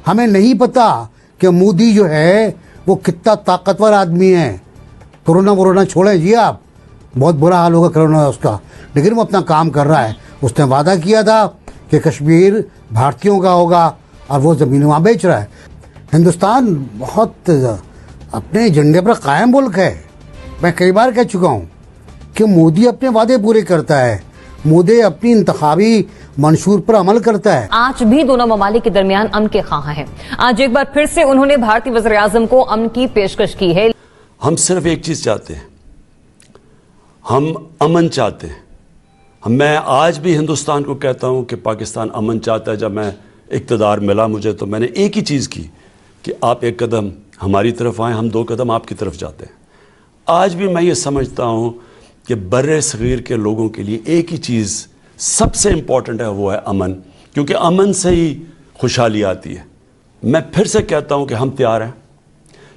हमें नहीं पता कि मोदी जो है वो कितना ताकतवर आदमी है। कोरोना छोड़ें जी आप, बहुत बुरा हाल होगा कोरोना उसका, लेकिन वो अपना काम कर रहा है। उसने वादा किया था कि कश्मीर भारतीयों का होगा और वो ज़मीन वहाँ बेच रहा है। हिंदुस्तान बहुत अपने एजेंडे पर कायम मुल्क है। मैं कई बार कह चुका हूँ कि मोदी अपने वादे पूरे करता है, मोदी अपनी इंतखाबी मंशूर पर अमल करता है। आज भी दोनों ममालिक के दरमियान अमन के ख्वाह हैं। आज एक बार फिर से उन्होंने भारतीय वज़ीर आज़म को अमन की पेशकश की है। हम सिर्फ एक चीज चाहते हैं, हम अमन चाहते हैं। मैं आज भी हिंदुस्तान को कहता हूं कि पाकिस्तान अमन चाहता है। जब मैं इक़्तिदार मिला मुझे, तो मैंने एक ही चीज़ की कि आप एक कदम हमारी तरफ आएँ, हम 2 कदम आपकी तरफ जाते हैं। आज भी मैं ये समझता हूं कि बर्रे सगीर के लोगों के लिए एक ही चीज़ सबसे इम्पॉर्टेंट है, वो है अमन, क्योंकि अमन से ही खुशहाली आती है। मैं फिर से कहता हूं कि हम तैयार हैं,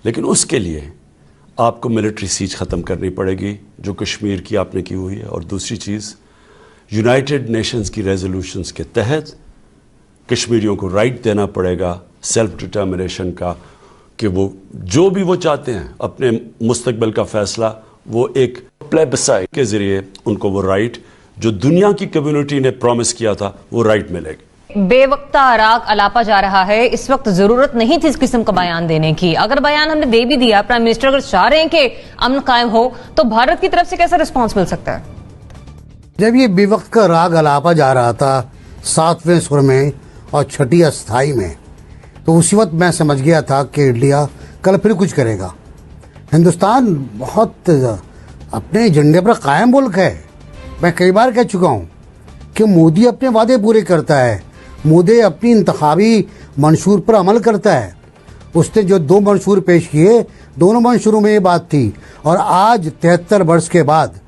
लेकिन उसके लिए आपको मिलिट्री सीज ख़त्म करनी पड़ेगी जो कश्मीर की आपने की हुई है। और दूसरी चीज़, यूनाइटेड नेशंस की रेजोल्यूशंस के तहत कश्मीरियों को राइट देना पड़ेगा सेल्फ डिटर्मिनेशन का, कि वो जो भी वो चाहते हैं अपने मुस्तकबिल का फ़ैसला, वो एक प्लेबिसाइट के ज़रिए उनको वो राइट जो दुनिया की कम्युनिटी ने प्रॉमिस किया था, वो राइट मिलेगी। बेवक्ता राग अलापा जा रहा है। इस वक्त जरूरत नहीं थी इस किस्म का बयान देने की। अगर बयान हमने दे भी दिया, प्राइम मिनिस्टर अगर चाह रहे हैं कि अमन कायम हो, तो भारत की तरफ से कैसा रिस्पांस मिल सकता है? जब ये बेवक्त का राग अलापा जा रहा था 7वें सुर में और 6ठी अस्थाई में, तो उसी वक्त मैं समझ गया था कि इंडिया कल फिर कुछ करेगा। हिंदुस्तान बहुत अपने एजेंडे पर कायम मुल्क है। मैं कई बार कह चुका हूँ कि मोदी अपने वादे पूरे करता है, मोदी अपनी इंतखाबी मंशूर पर अमल करता है। उसने जो 2 मंशूर पेश किए, दोनों मंशूरों में ये बात थी। और आज 73 वर्ष के बाद,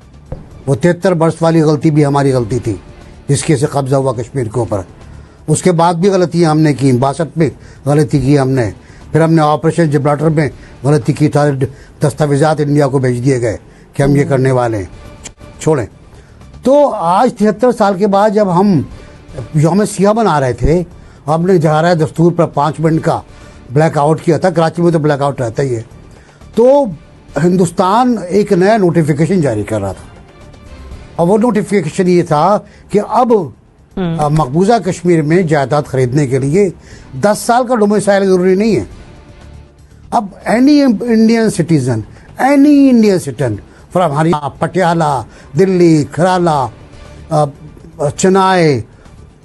वो 73 वर्ष वाली गलती भी हमारी गलती थी जिसके से कब्जा हुआ कश्मीर के ऊपर। उसके बाद भी गलतियाँ हमने की, 62 में गलती की हमने, फिर हमने ऑपरेशन जिब्राल्टर में गलती की, सारे दस्तावेजात इंडिया को भेज दिए गए कि हम ये करने वाले हैं, छोड़ें। तो आज 73 साल के बाद जब हम यौम सियाह बना रहे थे, हमने जहारा दस्तूर पर 5 मिनट का ब्लैकआउट किया था। कराची में तो ब्लैकआउट रहता ही है। तो हिंदुस्तान एक नया नोटिफिकेशन जारी कर रहा था, और वो नोटिफिकेशन ये था कि अब मकबूजा कश्मीर में जायदाद खरीदने के लिए 10 साल का डोमिसाइल जरूरी नहीं है। अब any Indian citizen from Haryana, Patiala, Delhi, कराला, चेन्नई,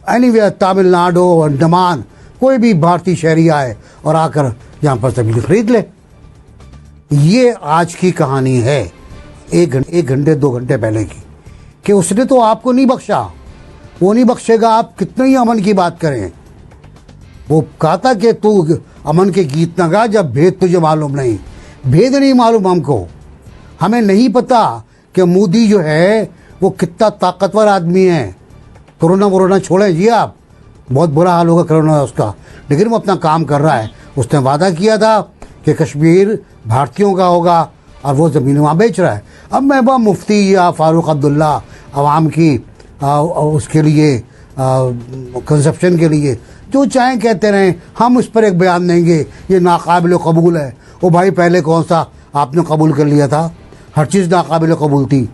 एनीवेयर, तमिलनाडु, अंडमान, कोई भी भारतीय शहरी आए और आकर यहाँ पर ज़मीन खरीद ले। ये आज की कहानी है, 1 घंटे 2 घंटे पहले की, कि उसने तो आपको नहीं बख्शा, वो नहीं बख्शेगा। आप कितने ही अमन की बात करें। वो कहा था कि तू अमन के गीत न गा जब भेद तुझे मालूम नहीं। भेद नहीं मालूम हमको। हमें नहीं पता कि मोदी जो है वो कितना ताकतवर आदमी है। कोरोना छोड़ें जी आप, बहुत बुरा हाल होगा कोरोना उसका, लेकिन वो अपना काम कर रहा है। उसने वादा किया था कि कश्मीर भारतीयों का होगा और वो ज़मीन वहाँ बेच रहा है। अब मैं वह मुफ्ती या फारूक अब्दुल्ला अवाम की उसके लिए कंजप्शन के लिए जो चाहें कहते रहें, हम उस पर एक बयान देंगे, ये नाकाबिल कबूल है। ओ भाई, पहले कौन सा आपने कबूल कर लिया था? हर चीज़ नाकाबिल कबूल थी।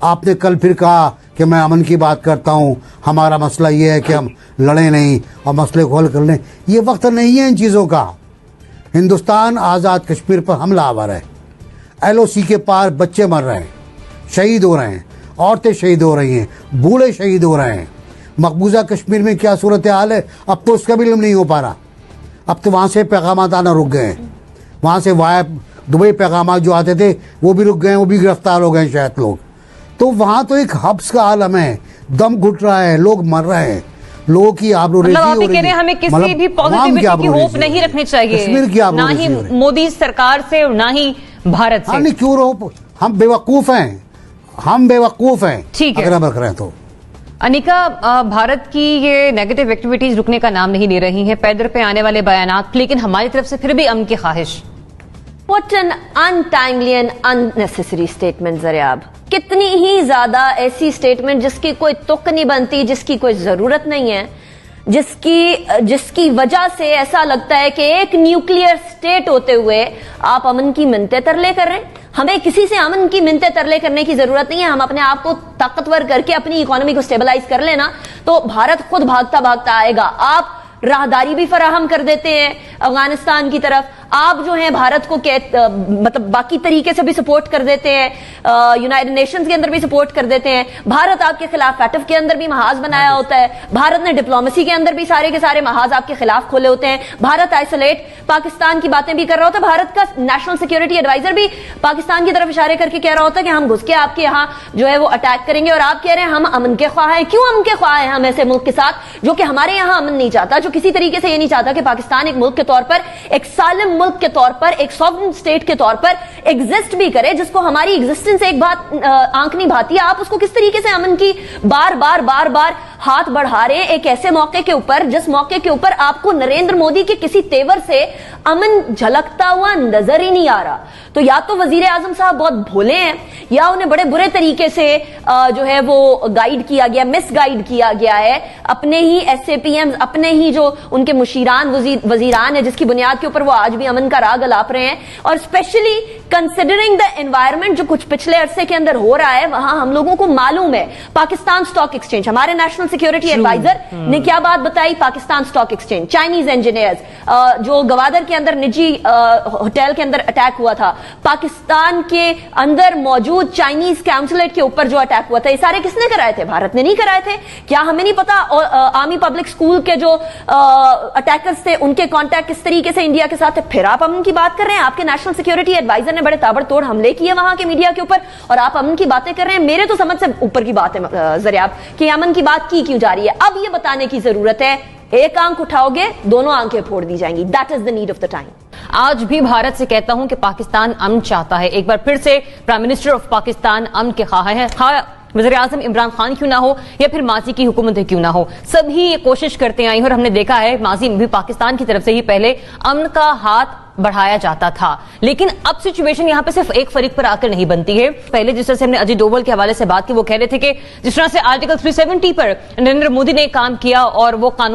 आपने कल फिर कहा कि मैं अमन की बात करता हूँ, हमारा मसला ये है कि हम लड़ें नहीं और मसले को हल कर लें। ये वक्त नहीं है इन चीज़ों का। हिंदुस्तान आज़ाद कश्मीर पर हमला आवर है। LOC के पार बच्चे मर रहे हैं, शहीद हो रहे हैं, औरतें शहीद हो रही हैं, बूढ़े शहीद हो रहे हैं। मकबूजा कश्मीर में क्या सूरत हाल है, अब तो उसका भी इल्म नहीं हो पा रहा। अब तो वहाँ से पैगामात आना रुक गए हैं। वहाँ से वाया दुबई पैगामात जो आते थे वो भी रुक गए हैं, वो भी गिरफ्तार हो गए शायद लोग। तो वहाँ तो एक हब्स का आलम है, दम घुट रहा है, लोग मर रहे हैं, लोगों की आबरूरेज़ी हो रही है। हमें किसी भी पॉजिटिविटी की होप नहीं रखनी चाहिए, कश्मीर की ना ही मोदी सरकार से और ना ही भारत से। नहीं, क्यों रहो, हम बेवकूफ़ हैं, हम बेवकूफ़ हैं। ठीक है, अगर हम रख रहे हैं तो। अनिका, भारत की ये नेगेटिव एक्टिविटीज रुकने का नाम नहीं ले रही हैं, पैदल पे आने वाले बयानात, लेकिन हमारी तरफ से फिर भी अमन की ख्वाहिश। What an untimely and unnecessary statement Zaryab. कितनी ही ज्यादा ऐसी स्टेटमेंट जिसकी कोई तुक नहीं बनती, जिसकी कोई जरूरत नहीं है। जिसकी वजह से ऐसा लगता है कि एक न्यूक्लियर स्टेट होते हुए आप अमन की मिन्नतें तरले कर रहे हैं। हमें किसी से अमन की मिन्नतें तरले करने की जरूरत नहीं है। हम अपने आप को ताकतवर करके अपनी इकोनॉमी को स्टेबलाइज कर लेना तो भारत खुद भागता भागता आएगा। आप राहदारी भी फराहम कर देते हैं अफगानिस्तान की तरफ, आप जो हैं भारत को मतलब बाकी तरीके से भी सपोर्ट कर देते हैं, यूनाइटेड नेशंस के अंदर भी सपोर्ट कर देते हैं। भारत आपके खिलाफ फैटफ के अंदर भी महाज बनाया होता है, भारत ने डिप्लोमेसी के अंदर भी सारे के सारे महाज आपके खिलाफ खोले होते हैं। भारत आइसोलेट पाकिस्तान की बातें भी कर रहा होता है। भारत का नेशनल सिक्योरिटी एडवाइजर भी पाकिस्तान की तरफ इशारे करके कह रहा होता है कि हम घुस के आपके यहाँ जो है वो अटैक करेंगे, और आप कह रहे हैं हम अमन के ख्वाह हैं। क्यों अमन के ख्वाह हैं हम ऐसे मुल्क के साथ जो कि हमारे यहाँ अमन नहीं चाहता, जो किसी तरीके से ये नहीं चाहता कि पाकिस्तान एक मुल्क के तौर पर, एक सालिम मुल्क के तौर पर, एक सॉवरेन स्टेट के तौर पर एग्जिस्ट भी करे, जिसको हमारी एग्जिस्टेंस एक बात आंख नहीं भाती है। आप उसको किस तरीके से अमन की बार बार हाथ बढ़ा रहे एक ऐसे मौके के ऊपर जिस मौके के ऊपर आपको नरेंद्र मोदी के किसी तेवर से अमन झलकता हुआ नजर ही नहीं आ रहा। तो या तो वजीर आजम साहब बहुत भोले हैं या उन्हें बड़े बुरे तरीके से जो है वो गाइड किया गया, मिस गाइड किया गया है। अपने ही SAPM, अपने ही जो उनके मुशीरान वजीरान है जिसकी बुनियाद के ऊपर वो आज भी अमन का राग अलाप रहे हैं। और स्पेशली कंसिडरिंग द एनवायरमेंट जो कुछ पिछले अरसे के अंदर हो रहा है, वहां हम लोगों को मालूम है पाकिस्तान स्टॉक एक्सचेंज, हमारे नेशनल सिक्योरिटी एडवाइजर ने क्या बात बताई, Pakistan stock exchange, Chinese engineers जो गवादर के अंदर निजी होटल के अंदर अटैक हुआ था, पाकिस्तान के अंदर मौजूद चाइनीज काउंसुलेट के ऊपर जो अटैक हुआ था, ये सारे किसने कराए थे? भारत ने नहीं कराए थे। क्या हमें नहीं पता आर्मी पब्लिक स्कूल के जो अटैकर्स थे उनके कॉन्टैक्ट किस तरीके से इंडिया के साथ है? फिर आप अमन की बात कर रहे हैं। आपके नेशनल सिक्योरिटी एडवाइजर ने बड़े ताबड़तोड़ हमले किए वहां के मीडिया के ऊपर और आप अमन की बातें कर रहे हैं। मेरे तो समझ से ऊपर की बात है ज़रियाब कि अमन की बात की क्यों जा रही है। अब ये बताने की जरूरत है, एक आंख उठाओगे दोनों आंखें फोड़ दी जाएंगी। That is the need of the time. आज भी भारत से कहता हूं कि पाकिस्तान अमन चाहता है। एक बार फिर से प्राइम मिनिस्टर ऑफ पाकिस्तान अमन के ख्वाह हैं। वज़ीर आज़म इमरान खान क्यों ना हो या फिर माजी की हुकूमत क्यों ना हो, सभी ये कोशिश करते आई और हमने देखा है माजी में भी पाकिस्तान की तरफ से ही पहले अमन का हाथ बढ़ाया जाता था। लेकिन अब सिचुएशन यहां पे सिर्फ एक फरीक पर आकर नहीं बनती है। पहले जिस तरह से हमने अजीत डोभाल के हवाले से बात की, वो कह रहे थे कि जिस तरह से आर्टिकल 370 पर नरेंद्र मोदी ने काम किया और वो कानून